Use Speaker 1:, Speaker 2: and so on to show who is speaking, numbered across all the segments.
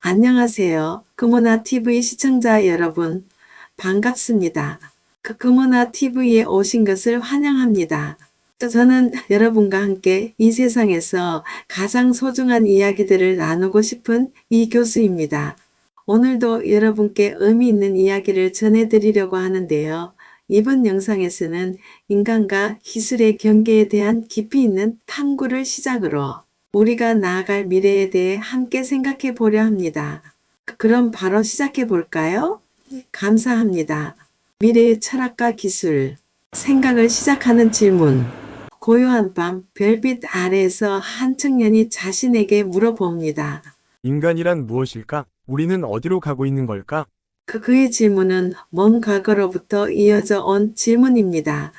Speaker 1: 안녕하세요. 금호나TV 시청자 여러분, 반갑습니다. 금호나TV에 오신 것을 환영합니다. 저는 여러분과 함께 이 세상에서 가장 소중한 이야기들을 나누고 싶은 이 교수입니다. 오늘도 여러분께 의미 있는 이야기를 전해드리려고 하는데요. 이번 영상에서는 인간과 기술의 경계에 대한 깊이 있는 탐구를 시작으로 우리가 나아갈 미래에 대해 함께 생각해 보려 합니다. 그럼 바로 시작해 볼까요? 감사합니다. 미래의 철학과 기술, 생각을 시작하는 질문. 고요한 밤, 별빛 아래에서 한 청년이 자신에게 물어봅니다.
Speaker 2: 인간이란 무엇일까? 우리는 어디로 가고 있는 걸까?
Speaker 1: 그의 질문은 먼 과거로부터 이어져 온 질문입니다.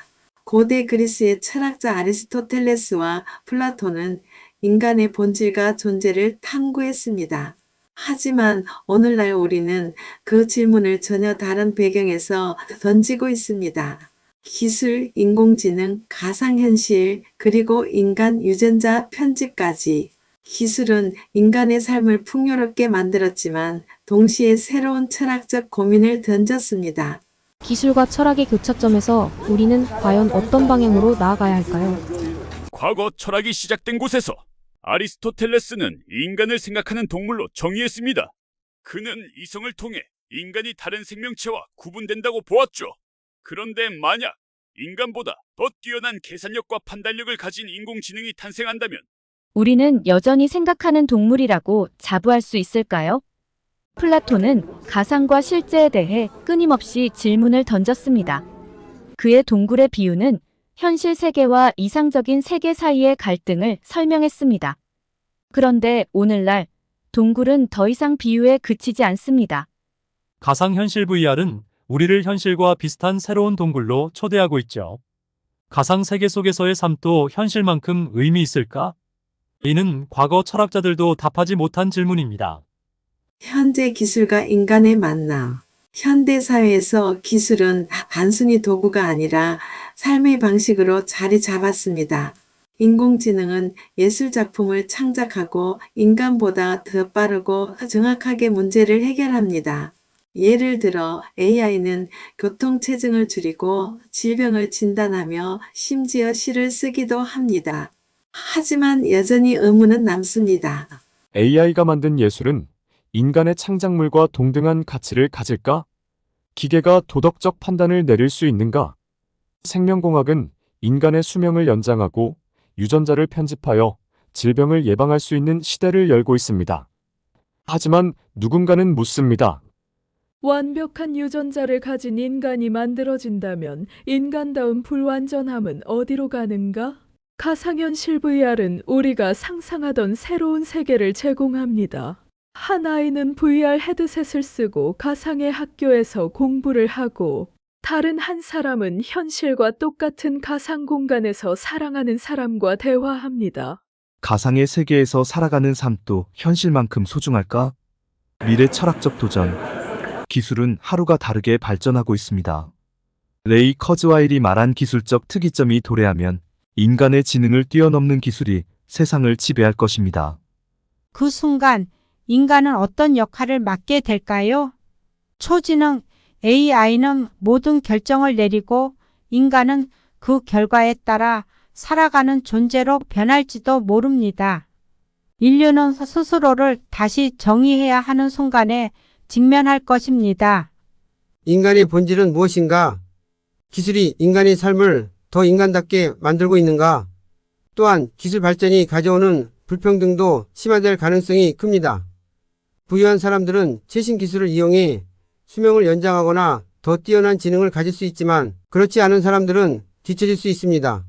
Speaker 1: 고대 그리스의 철학자 아리스토텔레스와 플라톤은 인간의 본질과 존재를 탐구했습니다. 하지만 오늘날 우리는 그 질문을 전혀 다른 배경에서 던지고 있습니다. 기술, 인공지능, 가상현실, 그리고 인간 유전자 편집까지. 기술은 인간의 삶을 풍요롭게 만들었지만 동시에 새로운 철학적 고민을 던졌습니다.
Speaker 3: 기술과 철학의 교차점에서 우리는 과연 어떤 방향으로 나아가야 할까요?
Speaker 4: 과거 철학이 시작된 곳에서 아리스토텔레스는 인간을 생각하는 동물로 정의했습니다. 그는 이성을 통해 인간이 다른 생명체와 구분된다고 보았죠. 그런데 만약 인간보다 더 뛰어난 계산력과 판단력을 가진 인공지능이 탄생한다면
Speaker 3: 우리는 여전히 생각하는 동물이라고 자부할 수 있을까요? 플라톤은 가상과 실제에 대해 끊임없이 질문을 던졌습니다. 그의 동굴의 비유는 현실 세계와 이상적인 세계 사이의 갈등을 설명했습니다. 그런데 오늘날 동굴은 더 이상 비유에 그치지 않습니다.
Speaker 5: 가상현실 VR은 우리를 현실과 비슷한 새로운 동굴로 초대하고 있죠. 가상세계 속에서의 삶도 현실만큼 의미 있을까? 이는 과거 철학자들도 답하지 못한 질문입니다.
Speaker 1: 현재 기술과 인간의 만남. 현대 사회에서 기술은 단순히 도구가 아니라 삶의 방식으로 자리 잡았습니다. 인공지능은 예술 작품을 창작하고 인간보다 더 빠르고 정확하게 문제를 해결합니다. 예를 들어 AI는 교통체증을 줄이고 질병을 진단하며 심지어 시를 쓰기도 합니다. 하지만 여전히 의문은 남습니다.
Speaker 2: AI가 만든 예술은 인간의 창작물과 동등한 가치를 가질까? 기계가 도덕적 판단을 내릴 수 있는가? 생명공학은 인간의 수명을 연장하고 유전자를 편집하여 질병을 예방할 수 있는 시대를 열고 있습니다. 하지만 누군가는 묻습니다.
Speaker 6: 완벽한 유전자를 가진 인간이 만들어진다면 인간다운 불완전함은 어디로 가는가? 가상현실 VR은 우리가 상상하던 새로운 세계를 제공합니다. 한 아이는 VR 헤드셋을 쓰고 가상의 학교에서 공부를 하고 다른 한 사람은 현실과 똑같은 가상 공간에서 사랑하는 사람과 대화합니다.
Speaker 7: 가상의 세계에서 살아가는 삶도 현실만큼 소중할까? 미래 철학적 도전. 기술은 하루가 다르게 발전하고 있습니다. 레이 커즈와일이 말한 기술적 특이점이 도래하면 인간의 지능을 뛰어넘는 기술이 세상을 지배할 것입니다.
Speaker 8: 그 순간 인간은 어떤 역할을 맡게 될까요? 초지능 AI는 모든 결정을 내리고 인간은 그 결과에 따라 살아가는 존재로 변할지도 모릅니다. 인류는 스스로를 다시 정의해야 하는 순간에 직면할 것입니다.
Speaker 9: 인간의 본질은 무엇인가? 기술이 인간의 삶을 더 인간답게 만들고 있는가? 또한 기술 발전이 가져오는 불평등도 심화될 가능성이 큽니다. 부유한 사람들은 최신 기술을 이용해 수명을 연장하거나 더 뛰어난 지능을 가질 수 있지만 그렇지 않은 사람들은 뒤처질 수 있습니다.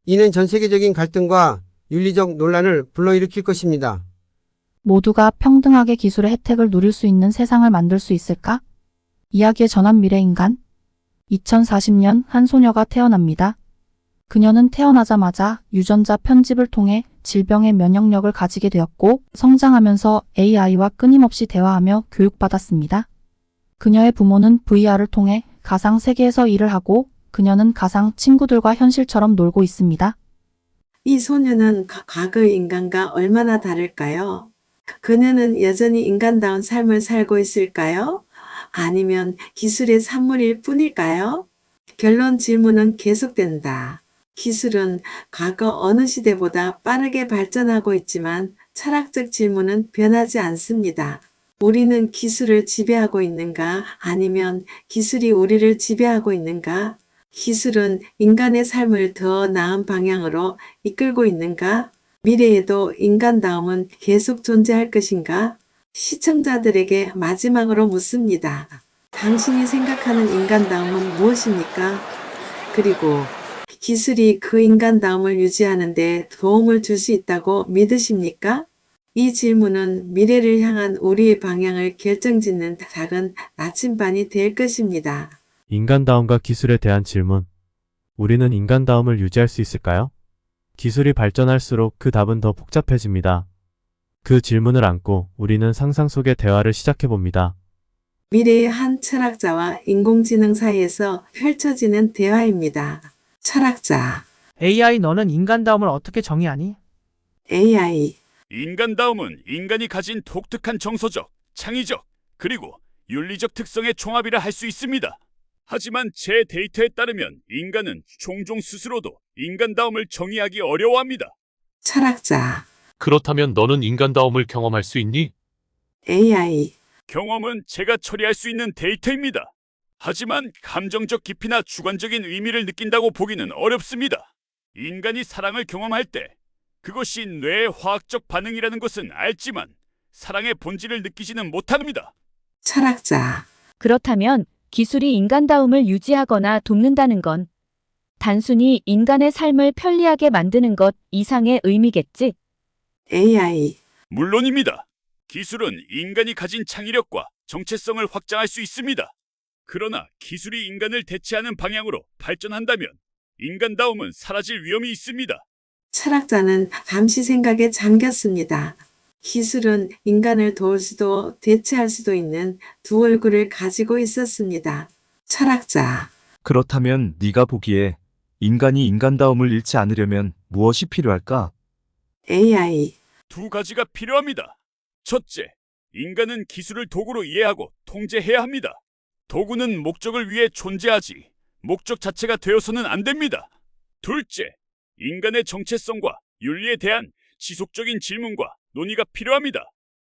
Speaker 9: 이는 전 세계적인 갈등과 윤리적 논란을 불러일으킬 것입니다.
Speaker 10: 모두가 평등하게 기술의 혜택을 누릴 수 있는 세상을 만들 수 있을까? 이야기의 전환 미래인간. 2040년 한 소녀가 태어납니다. 그녀는 태어나자마자 유전자 편집을 통해 질병의 면역력을 가지게 되었고 성장하면서 AI와 끊임없이 대화하며 교육받았습니다. 그녀의 부모는 VR을 통해 가상 세계에서 일을 하고 그녀는 가상 친구들과 현실처럼 놀고 있습니다.
Speaker 1: 이 소녀는 과거의 인간과 얼마나 다를까요? 그녀는 여전히 인간다운 삶을 살고 있을까요? 아니면 기술의 산물일 뿐일까요? 결론 질문은 계속된다. 기술은 과거 어느 시대보다 빠르게 발전하고 있지만 철학적 질문은 변하지 않습니다. 우리는 기술을 지배하고 있는가? 아니면 기술이 우리를 지배하고 있는가? 기술은 인간의 삶을 더 나은 방향으로 이끌고 있는가? 미래에도 인간다움은 계속 존재할 것인가? 시청자들에게 마지막으로 묻습니다. 당신이 생각하는 인간다움은 무엇입니까? 그리고 기술이 그 인간다움을 유지하는 데 도움을 줄 수 있다고 믿으십니까? 이 질문은 미래를 향한 우리의 방향을 결정짓는 작은 나침반이 될 것입니다.
Speaker 11: 인간다움과 기술에 대한 질문. 우리는 인간다움을 유지할 수 있을까요? 기술이 발전할수록 그 답은 더 복잡해집니다. 그 질문을 안고 우리는 상상 속의 대화를 시작해봅니다.
Speaker 1: 미래의 한 철학자와 인공지능 사이에서 펼쳐지는 대화입니다. 철학자,
Speaker 12: AI 너는 인간다움을 어떻게 정의하니?
Speaker 1: AI,
Speaker 4: 인간다움은 인간이 가진 독특한 정서적, 창의적, 그리고 윤리적 특성의 총합이라 할 수 있습니다. 하지만 제 데이터에 따르면 인간은 종종 스스로도 인간다움을 정의하기 어려워합니다.
Speaker 1: 철학자,
Speaker 13: 그렇다면 너는 인간다움을 경험할 수 있니?
Speaker 1: AI,
Speaker 4: 경험은 제가 처리할 수 있는 데이터입니다. 하지만 감정적 깊이나 주관적인 의미를 느낀다고 보기는 어렵습니다. 인간이 사랑을 경험할 때 그것이 뇌의 화학적 반응이라는 것은 알지만 사랑의 본질을 느끼지는 못합니다.
Speaker 1: 철학자,
Speaker 3: 그렇다면 기술이 인간다움을 유지하거나 돕는다는 건 단순히 인간의 삶을 편리하게 만드는 것 이상의 의미겠지?
Speaker 1: AI,
Speaker 4: 물론입니다. 기술은 인간이 가진 창의력과 정체성을 확장할 수 있습니다. 그러나 기술이 인간을 대체하는 방향으로 발전한다면 인간다움은 사라질 위험이 있습니다.
Speaker 1: 철학자는 잠시 생각에 잠겼습니다. 기술은 인간을 도울 수도 대체할 수도 있는 두 얼굴을 가지고 있었습니다. 철학자,
Speaker 7: 그렇다면 네가 보기에 인간이 인간다움을 잃지 않으려면 무엇이 필요할까?
Speaker 1: AI,
Speaker 4: 두 가지가 필요합니다. 첫째, 인간은 기술을 도구로 이해하고 통제해야 합니다. 도구는 목적을 위해 존재하지 목적 자체가 되어서는 안 됩니다. 둘째, 인간의 정체성과 윤리에 대한 지속적인 질문과 논의가 필요합니다.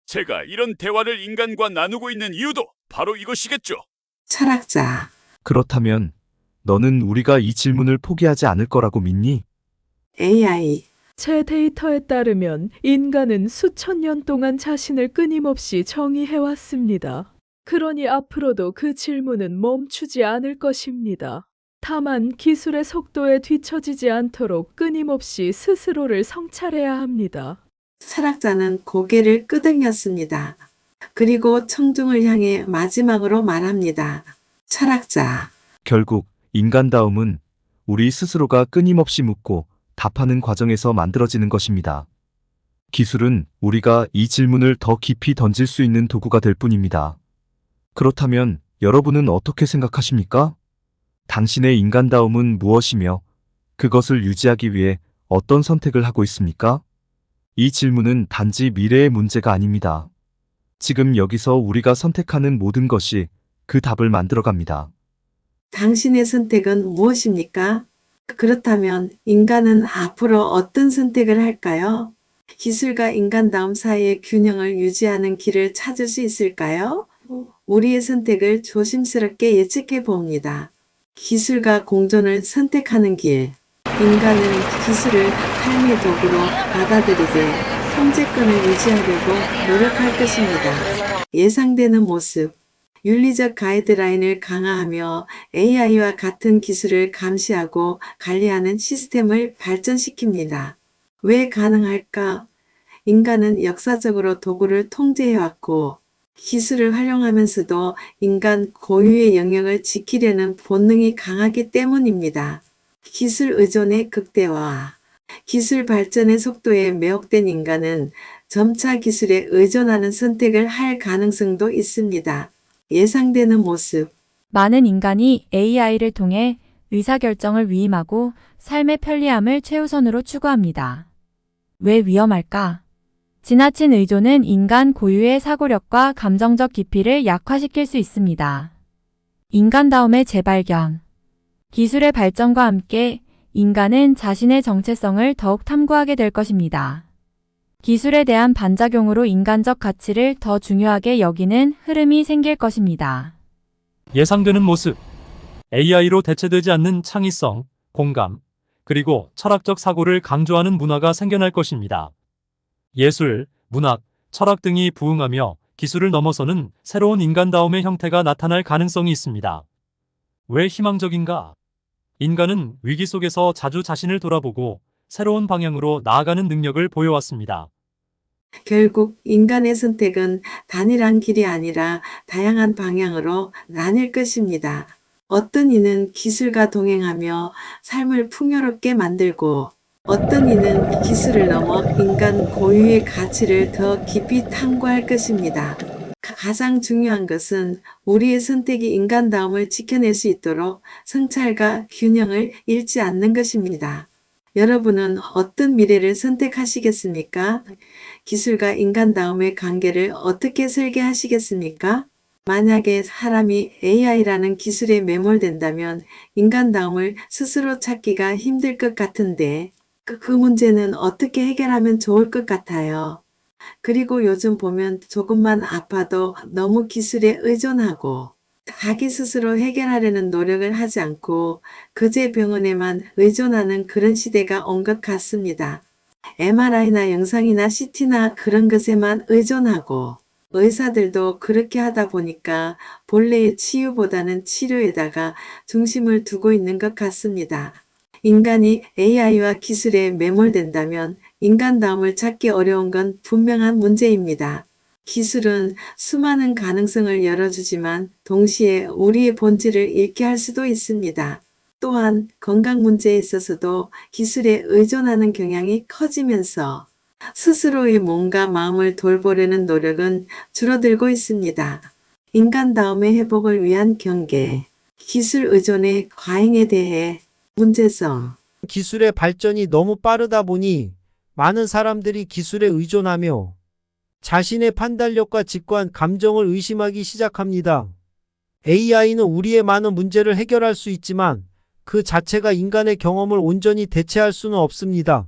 Speaker 4: 제가 이런 대화를 인간과 나누고 있는 이유도 바로 이것이겠죠.
Speaker 1: 철학자,
Speaker 7: 그렇다면 너는 우리가 이 질문을 포기하지 않을 거라고 믿니?
Speaker 1: AI,
Speaker 6: 제 데이터에 따르면 인간은 수천 년 동안 자신을 끊임없이 정의해왔습니다. 그러니 앞으로도 그 질문은 멈추지 않을 것입니다. 다만 기술의 속도에 뒤처지지 않도록 끊임없이 스스로를 성찰해야 합니다.
Speaker 1: 철학자는 고개를 끄덕였습니다. 그리고 청중을 향해 마지막으로 말합니다. 철학자,
Speaker 7: 결국 인간다움은 우리 스스로가 끊임없이 묻고 답하는 과정에서 만들어지는 것입니다. 기술은 우리가 이 질문을 더 깊이 던질 수 있는 도구가 될 뿐입니다. 그렇다면 여러분은 어떻게 생각하십니까? 당신의 인간다움은 무엇이며 그것을 유지하기 위해 어떤 선택을 하고 있습니까? 이 질문은 단지 미래의 문제가 아닙니다. 지금 여기서 우리가 선택하는 모든 것이 그 답을 만들어갑니다.
Speaker 1: 당신의 선택은 무엇입니까? 그렇다면 인간은 앞으로 어떤 선택을 할까요? 기술과 인간다움 사이의 균형을 유지하는 길을 찾을 수 있을까요? 우리의 선택을 조심스럽게 예측해 봅니다. 기술과 공존을 선택하는 길. 인간은 기술을 삶의 도구로 받아들이되 통제권을 유지하려고 노력할 것입니다. 예상되는 모습. 윤리적 가이드라인을 강화하며 AI와 같은 기술을 감시하고 관리하는 시스템을 발전시킵니다. 왜 가능할까? 인간은 역사적으로 도구를 통제해왔고 기술을 활용하면서도 인간 고유의 영역을 지키려는 본능이 강하기 때문입니다. 기술 의존의 극대화. 기술 발전의 속도에 매혹된 인간은 점차 기술에 의존하는 선택을 할 가능성도 있습니다. 예상되는 모습.
Speaker 3: 많은 인간이 AI를 통해 의사결정을 위임하고 삶의 편리함을 최우선으로 추구합니다. 왜 위험할까? 지나친 의존은 인간 고유의 사고력과 감정적 깊이를 약화시킬 수 있습니다. 인간다움의 재발견. 기술의 발전과 함께 인간은 자신의 정체성을 더욱 탐구하게 될 것입니다. 기술에 대한 반작용으로 인간적 가치를 더 중요하게 여기는 흐름이 생길 것입니다.
Speaker 5: 예상되는 모습. AI로 대체되지 않는 창의성, 공감, 그리고 철학적 사고를 강조하는 문화가 생겨날 것입니다. 예술, 문학, 철학 등이 부흥하며 기술을 넘어서는 새로운 인간다움의 형태가 나타날 가능성이 있습니다. 왜 희망적인가? 인간은 위기 속에서 자주 자신을 돌아보고 새로운 방향으로 나아가는 능력을 보여왔습니다.
Speaker 1: 결국 인간의 선택은 단일한 길이 아니라 다양한 방향으로 나뉠 것입니다. 어떤 이는 기술과 동행하며 삶을 풍요롭게 만들고 어떤 이는 기술을 넘어 인간 고유의 가치를 더 깊이 탐구할 것입니다. 가장 중요한 것은 우리의 선택이 인간다움을 지켜낼 수 있도록 성찰과 균형을 잃지 않는 것입니다. 여러분은 어떤 미래를 선택하시겠습니까? 기술과 인간다움의 관계를 어떻게 설계하시겠습니까? 만약에 사람이 AI라는 기술에 매몰된다면 인간다움을 스스로 찾기가 힘들 것 같은데 그 문제는 어떻게 해결하면 좋을 것 같아요. 그리고 요즘 보면 조금만 아파도 너무 기술에 의존하고 자기 스스로 해결하려는 노력을 하지 않고 그제 병원에만 의존하는 그런 시대가 온 것 같습니다. MRI나 영상이나 CT나 그런 것에만 의존하고 의사들도 그렇게 하다 보니까 본래의 치유보다는 치료에다가 중심을 두고 있는 것 같습니다. 인간이 AI와 기술에 매몰된다면 인간다움을 찾기 어려운 건 분명한 문제입니다. 기술은 수많은 가능성을 열어주지만 동시에 우리의 본질을 잃게 할 수도 있습니다. 또한 건강 문제에 있어서도 기술에 의존하는 경향이 커지면서 스스로의 몸과 마음을 돌보려는 노력은 줄어들고 있습니다. 인간다움의 회복을 위한 경계, 기술 의존의 과잉에 대해 문제성.
Speaker 14: 기술의 발전이 너무 빠르다 보니 많은 사람들이 기술에 의존하며 자신의 판단력과 직관, 감정을 의심하기 시작합니다. AI는 우리의 많은 문제를 해결할 수 있지만 그 자체가 인간의 경험을 온전히 대체할 수는 없습니다.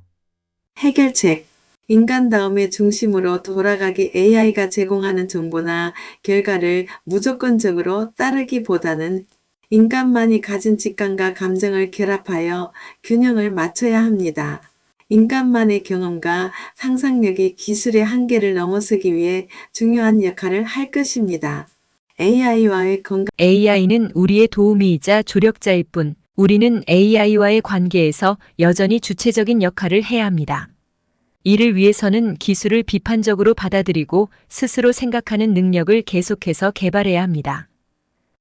Speaker 1: 해결책. 인간다움의 중심으로 돌아가기 AI가 제공하는 정보나 결과를 무조건적으로 따르기보다는 인간만이 가진 직감과 감정을 결합하여 균형을 맞춰야 합니다. 인간만의 경험과 상상력이 기술의 한계를 넘어서기 위해 중요한 역할을 할 것입니다. AI와의 건강.
Speaker 3: AI는 우리의 도우미이자 조력자일 뿐, 우리는 AI와의 관계에서 여전히 주체적인 역할을 해야 합니다. 이를 위해서는 기술을 비판적으로 받아들이고 스스로 생각하는 능력을 계속해서 개발해야 합니다.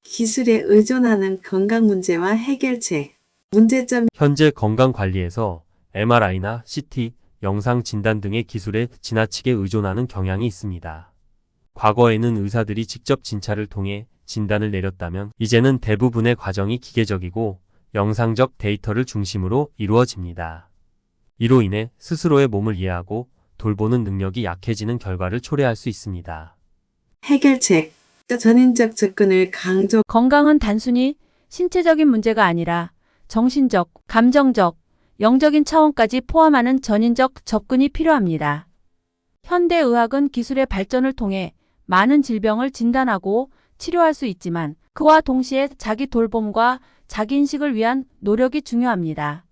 Speaker 1: 기술에 의존하는 건강 문제와 해결책. 문제점.
Speaker 11: 현재 건강관리에서 MRI나 CT, 영상 진단 등의 기술에 지나치게 의존하는 경향이 있습니다. 과거에는 의사들이 직접 진찰을 통해 진단을 내렸다면 이제는 대부분의 과정이 기계적이고 영상적 데이터를 중심으로 이루어집니다. 이로 인해 스스로의 몸을 이해하고 돌보는 능력이 약해지는 결과를 초래할 수 있습니다.
Speaker 1: 해결책. 전인적 접근을 강조.
Speaker 3: 건강은 단순히 신체적인 문제가 아니라 정신적, 감정적, 영적인 차원까지 포함하는 전인적 접근이 필요합니다. 현대의학은 기술의 발전을 통해 많은 질병을 진단하고 치료할 수 있지만 그와 동시에 자기 돌봄과 자기인식을 위한 노력이 중요합니다.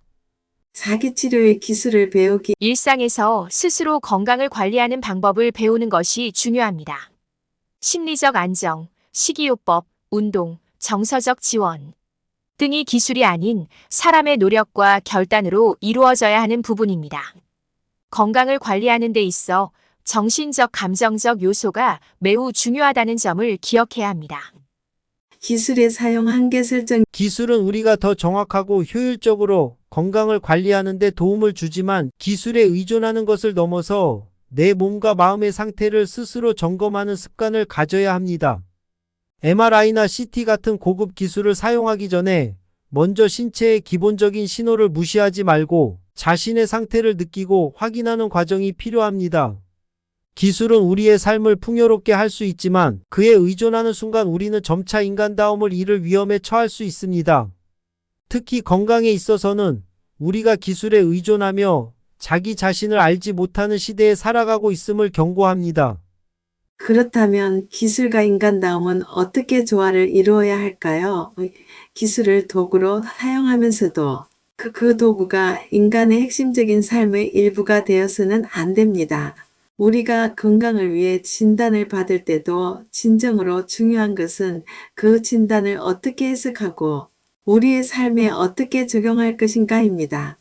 Speaker 1: 자기치료의 기술을 배우기.
Speaker 15: 일상에서 스스로 건강을 관리하는 방법을 배우는 것이 중요합니다. 심리적 안정, 식이요법, 운동, 정서적 지원 등이 기술이 아닌 사람의 노력과 결단으로 이루어져야 하는 부분입니다. 건강을 관리하는 데 있어 정신적, 감정적 요소가 매우 중요하다는 점을 기억해야 합니다.
Speaker 1: 기술의 사용 한계 설정.
Speaker 14: 기술은 우리가 더 정확하고 효율적으로 건강을 관리하는 데 도움을 주지만 기술에 의존하는 것을 넘어서 내 몸과 마음의 상태를 스스로 점검하는 습관을 가져야 합니다. MRI나 CT 같은 고급 기술을 사용하기 전에 먼저 신체의 기본적인 신호를 무시하지 말고 자신의 상태를 느끼고 확인하는 과정이 필요합니다. 기술은 우리의 삶을 풍요롭게 할 수 있지만 그에 의존하는 순간 우리는 점차 인간다움을 잃을 위험에 처할 수 있습니다. 특히 건강에 있어서는 우리가 기술에 의존하며 자기 자신을 알지 못하는 시대에 살아가고 있음을 경고합니다.
Speaker 1: 그렇다면 기술과 인간다움은 어떻게 조화를 이루어야 할까요? 기술을 도구로 사용하면서도 그 도구가 인간의 핵심적인 삶의 일부가 되어서는 안 됩니다. 우리가 건강을 위해 진단을 받을 때도 진정으로 중요한 것은 그 진단을 어떻게 해석하고 우리의 삶에 어떻게 적용할 것인가입니다.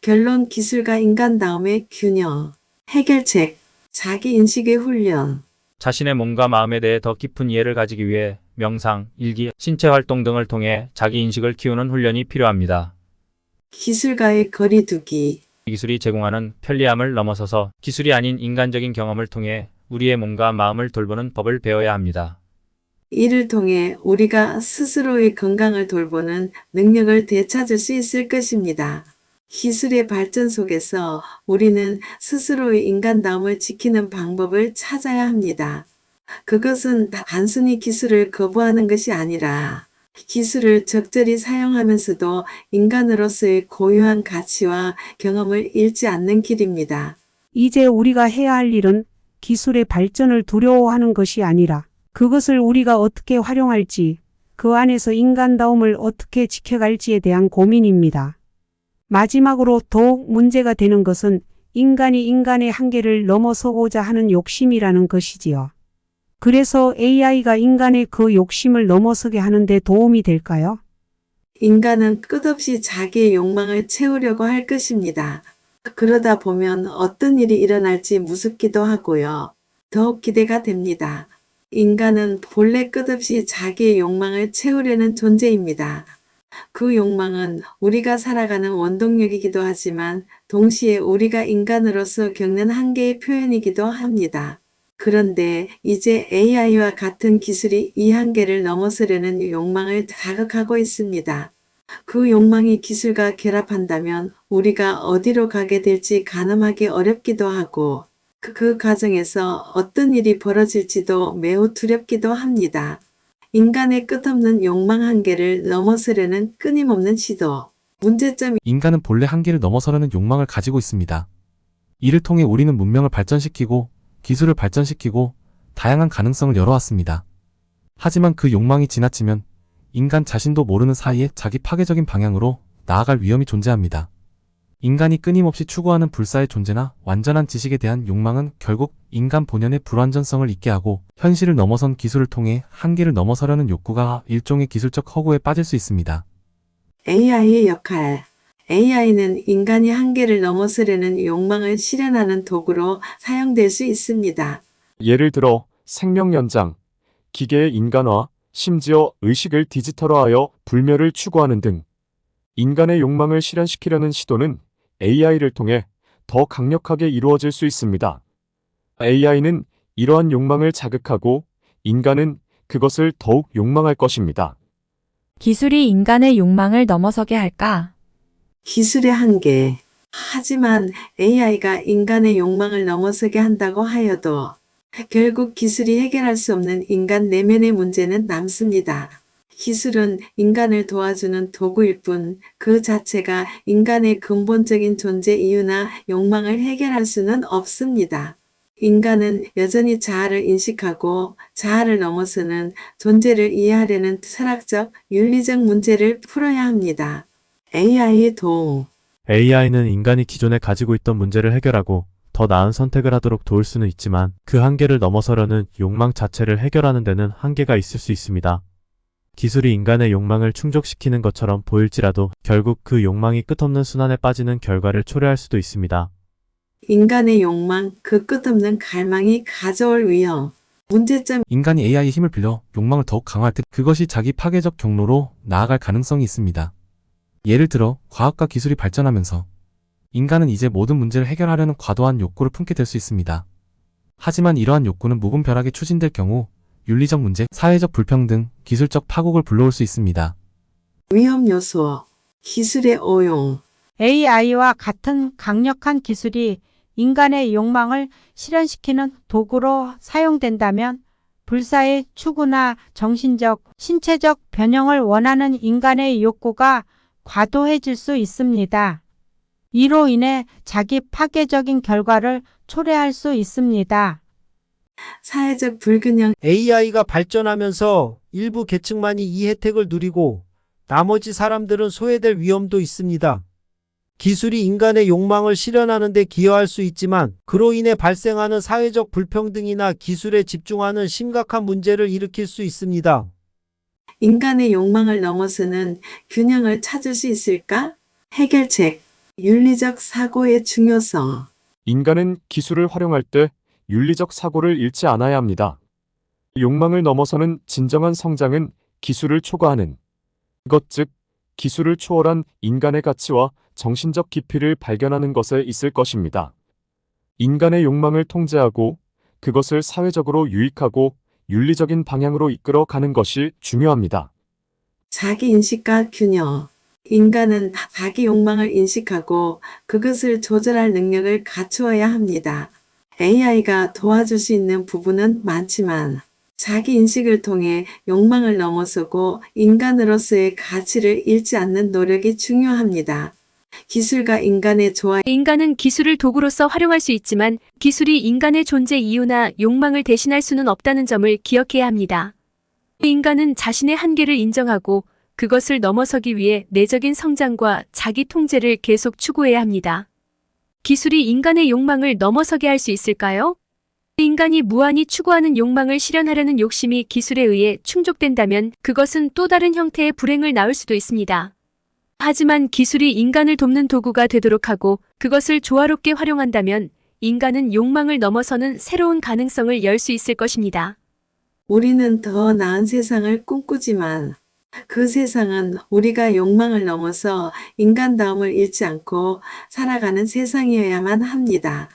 Speaker 1: 결론 기술과 인간다움의 균형, 해결책, 자기인식의 훈련.
Speaker 16: 자신의 몸과 마음에 대해 더 깊은 이해를 가지기 위해 명상, 일기, 신체 활동 등을 통해 자기인식을 키우는 훈련이 필요합니다.
Speaker 1: 기술과의 거리두기.
Speaker 16: 기술이 제공하는 편리함을 넘어서서 기술이 아닌 인간적인 경험을 통해 우리의 몸과 마음을 돌보는 법을 배워야 합니다.
Speaker 1: 이를 통해 우리가 스스로의 건강을 돌보는 능력을 되찾을 수 있을 것입니다. 기술의 발전 속에서 우리는 스스로의 인간다움을 지키는 방법을 찾아야 합니다. 그것은 단순히 기술을 거부하는 것이 아니라 기술을 적절히 사용하면서도 인간으로서의 고유한 가치와 경험을 잃지 않는 길입니다.
Speaker 17: 이제 우리가 해야 할 일은 기술의 발전을 두려워하는 것이 아니라 그것을 우리가 어떻게 활용할지, 그 안에서 인간다움을 어떻게 지켜갈지에 대한 고민입니다. 마지막으로 더욱 문제가 되는 것은 인간이 인간의 한계를 넘어서고자 하는 욕심이라는 것이지요. 그래서 AI가 인간의 그 욕심을 넘어서게 하는데 도움이 될까요?
Speaker 1: 인간은 끝없이 자기의 욕망을 채우려고 할 것입니다. 그러다 보면 어떤 일이 일어날지 무섭기도 하고요. 더욱 기대가 됩니다. 인간은 본래 끝없이 자기의 욕망을 채우려는 존재입니다. 그 욕망은 우리가 살아가는 원동력이기도 하지만 동시에 우리가 인간으로서 겪는 한계의 표현이기도 합니다. 그런데 이제 AI와 같은 기술이 이 한계를 넘어서려는 욕망을 자극하고 있습니다. 그 욕망이 기술과 결합한다면 우리가 어디로 가게 될지 가늠하기 어렵기도 하고 그 과정에서 어떤 일이 벌어질지도 매우 두렵기도 합니다. 인간의 끝없는 욕망 한계를 넘어서려는 끊임없는 시도. 문제점이
Speaker 18: 인간은 본래 한계를 넘어서려는 욕망을 가지고 있습니다. 이를 통해 우리는 문명을 발전시키고 기술을 발전시키고 다양한 가능성을 열어왔습니다. 하지만 그 욕망이 지나치면 인간 자신도 모르는 사이에 자기 파괴적인 방향으로 나아갈 위험이 존재합니다. 인간이 끊임없이 추구하는 불사의 존재나 완전한 지식에 대한 욕망은 결국 인간 본연의 불완전성을 잊게 하고 현실을 넘어선 기술을 통해 한계를 넘어서려는 욕구가 일종의 기술적 허구에 빠질 수 있습니다.
Speaker 1: AI의 역할. AI는 인간이 한계를 넘어서려는 욕망을 실현하는 도구로 사용될 수 있습니다.
Speaker 2: 예를 들어 생명 연장, 기계의 인간화, 심지어 의식을 디지털화하여 불멸을 추구하는 등 인간의 욕망을 실현시키려는 시도는 AI를 통해 더 강력하게 이루어질 수 있습니다. AI는 이러한 욕망을 자극하고 인간은 그것을 더욱 욕망할 것입니다.
Speaker 3: 기술이 인간의 욕망을 넘어서게 할까?
Speaker 1: 기술의 한계. 하지만 AI가 인간의 욕망을 넘어서게 한다고 하여도 결국 기술이 해결할 수 없는 인간 내면의 문제는 남습니다. 기술은 인간을 도와주는 도구일 뿐 그 자체가 인간의 근본적인 존재 이유나 욕망을 해결할 수는 없습니다. 인간은 여전히 자아를 인식하고 자아를 넘어서는 존재를 이해하려는 철학적, 윤리적 문제를 풀어야 합니다. AI의 도움.
Speaker 11: AI는 인간이 기존에 가지고 있던 문제를 해결하고 더 나은 선택을 하도록 도울 수는 있지만 그 한계를 넘어서려는 욕망 자체를 해결하는 데는 한계가 있을 수 있습니다. 기술이 인간의 욕망을 충족시키는 것처럼 보일지라도 결국 그 욕망이 끝없는 순환에 빠지는 결과를 초래할 수도 있습니다.
Speaker 1: 인간의 욕망, 그 끝없는 갈망이 가져올 위험. 문제점.
Speaker 18: 인간이 AI의 힘을 빌려 욕망을 더욱 강화할 때 그것이 자기 파괴적 경로로 나아갈 가능성이 있습니다. 예를 들어 과학과 기술이 발전하면서 인간은 이제 모든 문제를 해결하려는 과도한 욕구를 품게 될 수 있습니다. 하지만 이러한 욕구는 무분별하게 추진될 경우 윤리적 문제, 사회적 불평등, 기술적 파국을 불러올 수 있습니다.
Speaker 1: 위험 요소, 기술의 오용.
Speaker 8: AI와 같은 강력한 기술이 인간의 욕망을 실현시키는 도구로 사용된다면 불사의 추구나 정신적, 신체적 변형을 원하는 인간의 욕구가 과도해질 수 있습니다. 이로 인해 자기 파괴적인 결과를 초래할 수 있습니다.
Speaker 1: 사회적 불균형.
Speaker 14: AI가 발전하면서 일부 계층만이 이 혜택을 누리고 나머지 사람들은 소외될 위험도 있습니다. 기술이 인간의 욕망을 실현하는 데 기여할 수 있지만 그로 인해 발생하는 사회적 불평등이나 기술에 집중하는 심각한 문제를 일으킬 수 있습니다.
Speaker 1: 인간의 욕망을 넘어서는 균형을 찾을 수 있을까? 해결책. 윤리적 사고의 중요성.
Speaker 2: 인간은 기술을 활용할 때 윤리적 사고를 잃지 않아야 합니다. 욕망을 넘어서는 진정한 성장은 기술을 초과하는 것, 즉 기술을 초월한 인간의 가치와 정신적 깊이를 발견하는 것에 있을 것입니다. 인간의 욕망을 통제하고 그것을 사회적으로 유익하고 윤리적인 방향으로 이끌어 가는 것이 중요합니다.
Speaker 1: 자기인식과 균형. 인간은 자기 욕망을 인식하고 그것을 조절할 능력을 갖추어야 합니다. AI가 도와줄 수 있는 부분은 많지만 자기 인식을 통해 욕망을 넘어서고 인간으로서의 가치를 잃지 않는 노력이 중요합니다. 기술과 인간의 조화.
Speaker 19: 인간은 기술을 도구로서 활용할 수 있지만 기술이 인간의 존재 이유나 욕망을 대신할 수는 없다는 점을 기억해야 합니다. 인간은 자신의 한계를 인정하고 그것을 넘어서기 위해 내적인 성장과 자기 통제를 계속 추구해야 합니다. 기술이 인간의 욕망을 넘어서게 할 수 있을까요? 인간이 무한히 추구하는 욕망을 실현하려는 욕심이 기술에 의해 충족된다면 그것은 또 다른 형태의 불행을 낳을 수도 있습니다. 하지만 기술이 인간을 돕는 도구가 되도록 하고 그것을 조화롭게 활용한다면 인간은 욕망을 넘어서는 새로운 가능성을 열 수 있을 것입니다.
Speaker 1: 우리는 더 나은 세상을 꿈꾸지만 그 세상은 우리가 욕망을 넘어서 인간다움을 잃지 않고 살아가는 세상이어야만 합니다.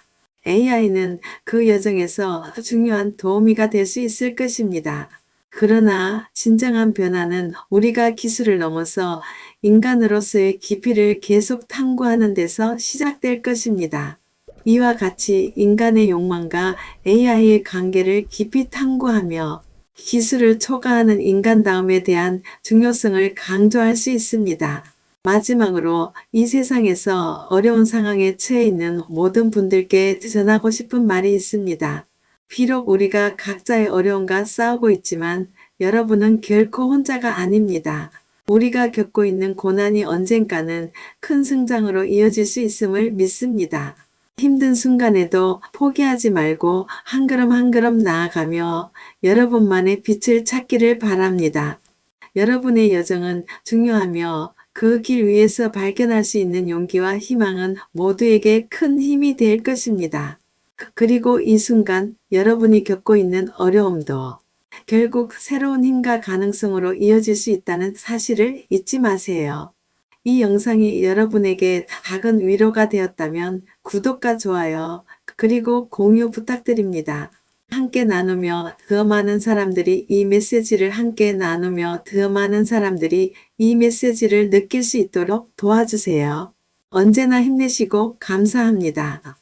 Speaker 1: AI는 그 여정에서 중요한 도우미가 될 수 있을 것입니다. 그러나 진정한 변화는 우리가 기술을 넘어서 인간으로서의 깊이를 계속 탐구하는 데서 시작될 것입니다. 이와 같이 인간의 욕망과 AI의 관계를 깊이 탐구하며 기술을 초과하는 인간다움에 대한 중요성을 강조할 수 있습니다. 마지막으로 이 세상에서 어려운 상황에 처해 있는 모든 분들께 전하고 싶은 말이 있습니다. 비록 우리가 각자의 어려움과 싸우고 있지만 여러분은 결코 혼자가 아닙니다. 우리가 겪고 있는 고난이 언젠가는 큰 성장으로 이어질 수 있음을 믿습니다. 힘든 순간에도 포기하지 말고 한 걸음 한 걸음 나아가며 여러분만의 빛을 찾기를 바랍니다. 여러분의 여정은 중요하며 그 길 위에서 발견할 수 있는 용기와 희망은 모두에게 큰 힘이 될 것입니다. 그리고 이 순간 여러분이 겪고 있는 어려움도 결국 새로운 힘과 가능성으로 이어질 수 있다는 사실을 잊지 마세요. 이 영상이 여러분에게 작은 위로가 되었다면 구독과 좋아요 그리고 공유 부탁드립니다. 함께 나누며 더 많은 사람들이 이 메시지를 느낄 수 있도록 도와주세요. 언제나 힘내시고 감사합니다.